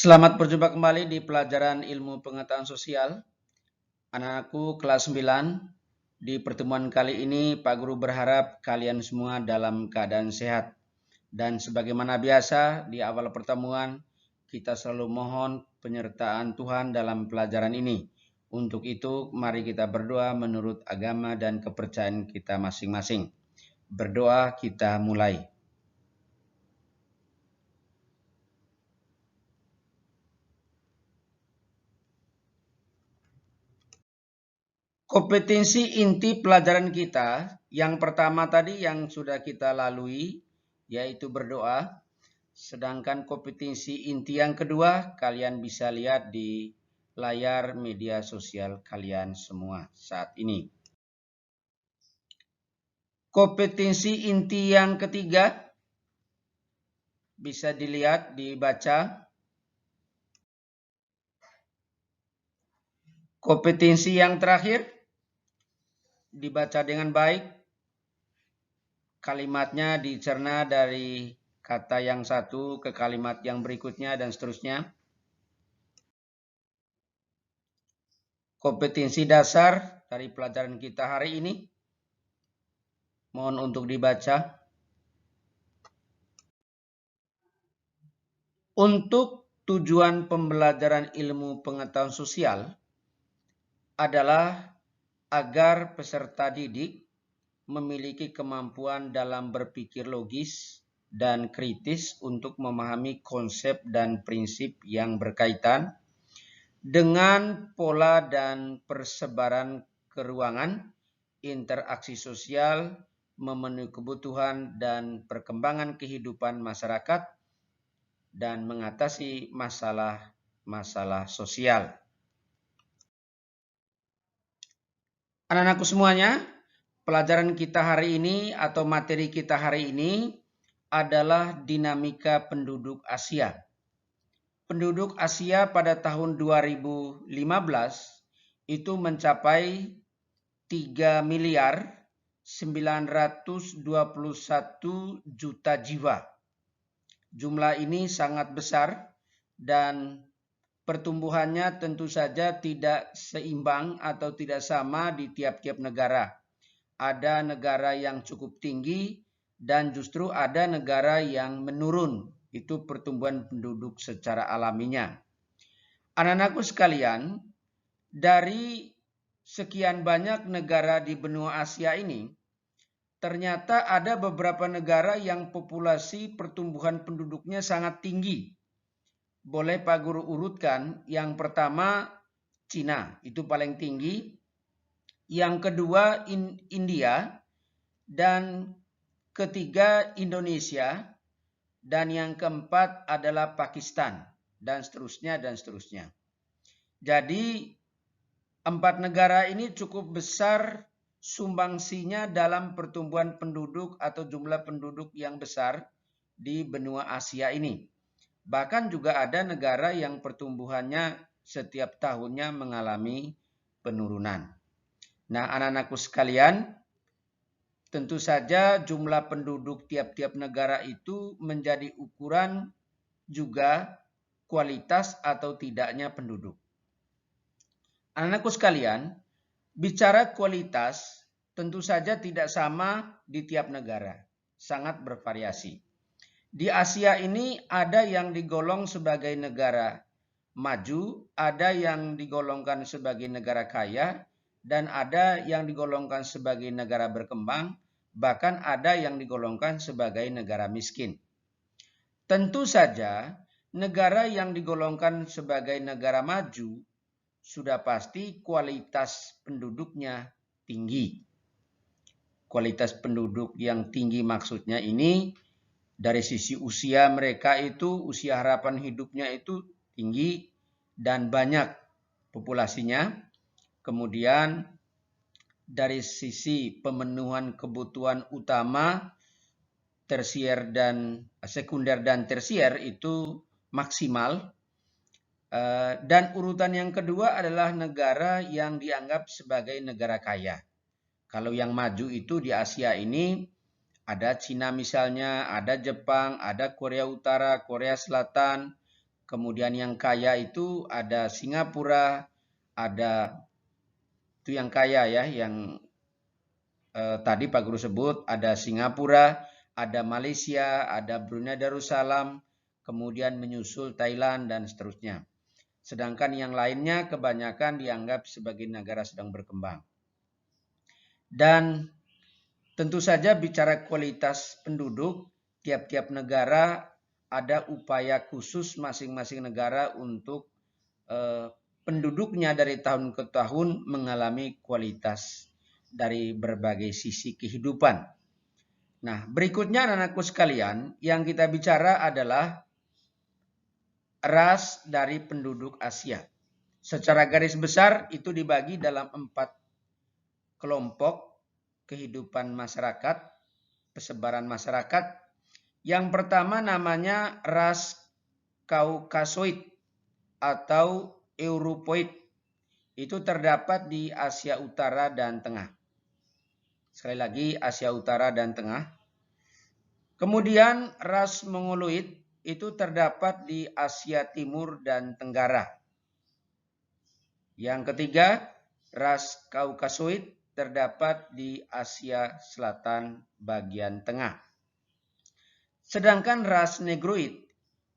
Selamat berjumpa kembali di pelajaran ilmu pengetahuan sosial. Anak-anakku kelas 9. Di pertemuan kali ini Pak Guru berharap kalian semua dalam keadaan sehat. Dan sebagaimana biasa di awal pertemuan kita selalu mohon penyertaan Tuhan dalam pelajaran ini. Untuk itu mari kita berdoa menurut agama dan kepercayaan kita masing-masing. Berdoa kita mulai. Kompetensi inti pelajaran kita yang pertama tadi yang sudah kita lalui yaitu berdoa. Sedangkan kompetensi inti yang kedua kalian bisa lihat di layar media sosial kalian semua saat ini. Kompetensi inti yang ketiga bisa dilihat, dibaca. Kompetensi yang terakhir dibaca dengan baik. Kalimatnya dicerna dari kata yang satu ke kalimat yang berikutnya dan seterusnya. Kompetensi dasar dari pelajaran kita hari ini. Mohon untuk dibaca. Untuk tujuan pembelajaran ilmu pengetahuan sosial adalah agar peserta didik memiliki kemampuan dalam berpikir logis dan kritis untuk memahami konsep dan prinsip yang berkaitan dengan pola dan persebaran keruangan, interaksi sosial, memenuhi kebutuhan dan perkembangan kehidupan masyarakat, dan mengatasi masalah-masalah sosial. Anak-anakku semuanya, pelajaran kita hari ini atau materi kita hari ini adalah dinamika penduduk Asia. Penduduk Asia pada tahun 2015 itu mencapai 3.921 juta jiwa. Jumlah ini sangat besar dan pertumbuhannya tentu saja tidak seimbang atau tidak sama di tiap-tiap negara. Ada negara yang cukup tinggi dan justru ada negara yang menurun. Itu pertumbuhan penduduk secara alaminya. Anak-anakku sekalian, dari sekian banyak negara di benua Asia ini, ternyata ada beberapa negara yang populasi pertumbuhan penduduknya sangat tinggi. Boleh Pak Guru urutkan. Yang pertama Cina, itu paling tinggi. Yang kedua India. Dan ketiga Indonesia. Dan yang keempat adalah Pakistan. Dan seterusnya dan seterusnya. Jadi 4 negara ini cukup besar sumbangsinya dalam pertumbuhan penduduk atau jumlah penduduk yang besar di benua Asia ini. Bahkan juga ada negara yang pertumbuhannya setiap tahunnya mengalami penurunan. Nah, anak-anakku sekalian, tentu saja jumlah penduduk tiap-tiap negara itu menjadi ukuran juga kualitas atau tidaknya penduduk. Anak-anakku sekalian, bicara kualitas tentu saja tidak sama di tiap negara, sangat bervariasi. Di Asia ini ada yang digolong sebagai negara maju, ada yang digolongkan sebagai negara kaya, dan ada yang digolongkan sebagai negara berkembang, bahkan ada yang digolongkan sebagai negara miskin. Tentu saja negara yang digolongkan sebagai negara maju sudah pasti kualitas penduduknya tinggi. Kualitas penduduk yang tinggi maksudnya ini dari sisi usia mereka itu, usia harapan hidupnya itu tinggi dan banyak populasinya. Kemudian dari sisi pemenuhan kebutuhan utama sekunder dan tersier itu maksimal. Dan urutan yang kedua adalah negara yang dianggap sebagai negara kaya. Kalau yang maju itu di Asia ini ada Cina misalnya, ada Jepang, ada Korea Utara, Korea Selatan, Kemudian yang kaya itu ada Singapura, ada itu yang kaya ya, yang tadi Pak Guru sebut, ada Singapura, ada Malaysia, ada Brunei Darussalam, kemudian menyusul Thailand dan seterusnya. Sedangkan yang lainnya kebanyakan dianggap sebagai negara sedang berkembang. Dan tentu saja bicara kualitas penduduk, tiap-tiap negara ada upaya khusus masing-masing negara untuk penduduknya dari tahun ke tahun mengalami kualitas dari berbagai sisi kehidupan. Nah, berikutnya anak-anakku sekalian, yang kita bicara adalah ras dari penduduk Asia. Secara garis besar itu dibagi dalam 4 kelompok kehidupan masyarakat, persebaran masyarakat. Yang pertama namanya ras Kaukasoid atau Europoid. Itu terdapat di Asia Utara dan Tengah. Sekali lagi, Asia Utara dan Tengah. Kemudian ras Mongoloid itu terdapat di Asia Timur dan Tenggara. Yang ketiga, ras Kaukasoid terdapat di Asia Selatan bagian tengah. Sedangkan ras Negroid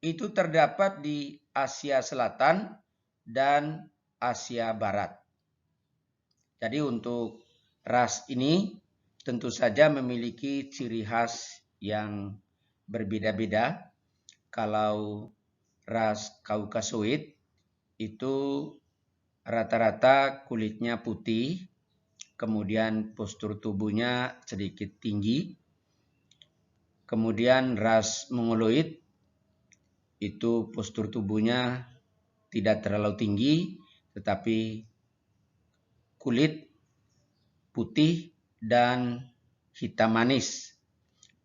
itu terdapat di Asia Selatan dan Asia Barat. Jadi untuk ras ini tentu saja memiliki ciri khas yang berbeda-beda. Kalau ras Kaukasoid itu rata-rata kulitnya putih, kemudian postur tubuhnya sedikit tinggi. Kemudian ras Mongoloid itu postur tubuhnya tidak terlalu tinggi, tetapi kulit putih dan hitam manis.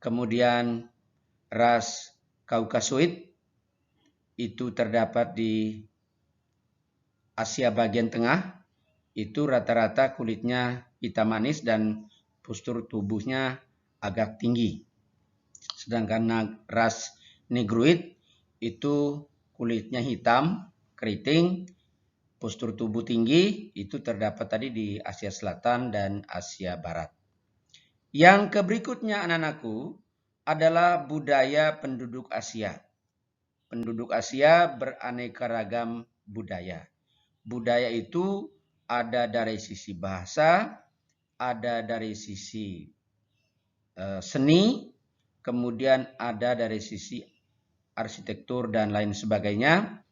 Kemudian ras Kaukasoid itu terdapat di Asia bagian tengah, itu rata-rata kulitnya hitam manis dan postur tubuhnya agak tinggi. Sedangkan ras Negroid itu kulitnya hitam, keriting, postur tubuh tinggi, itu terdapat tadi di Asia Selatan dan Asia Barat. Yang berikutnya anak-anakku adalah budaya penduduk Asia. Penduduk Asia beraneka ragam budaya. Budaya itu ada dari sisi bahasa, ada dari sisi seni, kemudian ada dari sisi arsitektur dan lain sebagainya,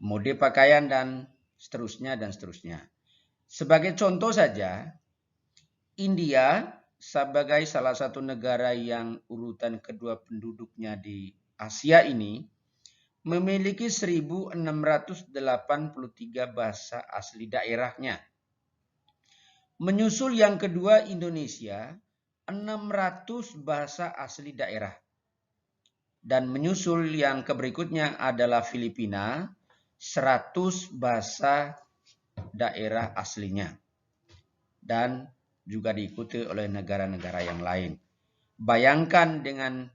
mode pakaian dan seterusnya dan seterusnya. Sebagai contoh saja, India sebagai salah satu negara yang urutan kedua penduduknya di Asia ini memiliki 1683 bahasa asli daerahnya. Menyusul yang kedua Indonesia 600 bahasa asli daerah. Dan menyusul yang berikutnya adalah Filipina 100 bahasa daerah aslinya. Dan juga diikuti oleh negara-negara yang lain. Bayangkan dengan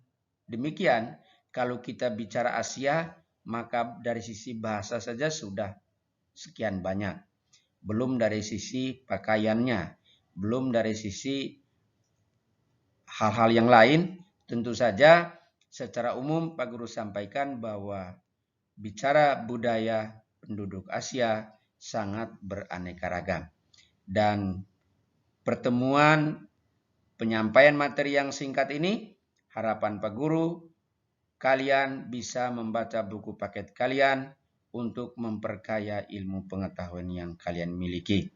demikian, kalau kita bicara Asia, maka dari sisi bahasa saja sudah sekian banyak. Belum dari sisi pakaiannya, belum dari sisi hal-hal yang lain. Tentu saja secara umum Pak Guru sampaikan bahwa bicara budaya penduduk Asia sangat beraneka ragam. Dan pertemuan penyampaian materi yang singkat ini, harapan Pak Guru, kalian bisa membaca buku paket kalian untuk memperkaya ilmu pengetahuan yang kalian miliki.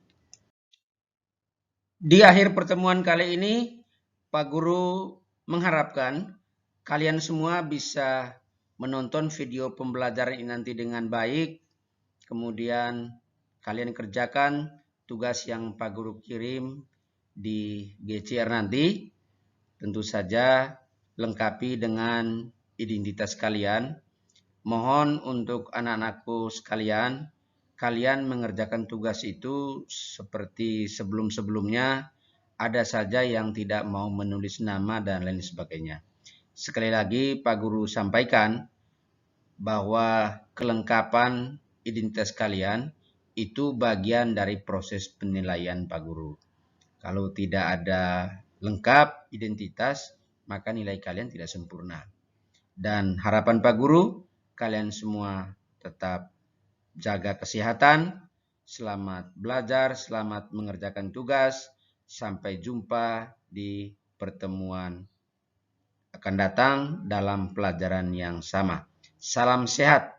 Di akhir pertemuan kali ini, Pak Guru mengharapkan kalian semua bisa menonton video pembelajaran ini nanti dengan baik. Kemudian kalian kerjakan tugas yang Pak Guru kirim di GCR nanti. Tentu saja lengkapi dengan identitas kalian. Mohon untuk anak-anakku sekalian, kalian mengerjakan tugas itu seperti sebelum-sebelumnya, ada saja yang tidak mau menulis nama dan lain sebagainya. Sekali lagi Pak Guru sampaikan, bahwa kelengkapan identitas kalian itu bagian dari proses penilaian Pak Guru. Kalau tidak ada lengkap identitas, maka nilai kalian tidak sempurna. Dan harapan Pak Guru, kalian semua tetap jaga kesehatan, selamat belajar, selamat mengerjakan tugas. Sampai jumpa di pertemuan akan datang dalam pelajaran yang sama. Salam sehat.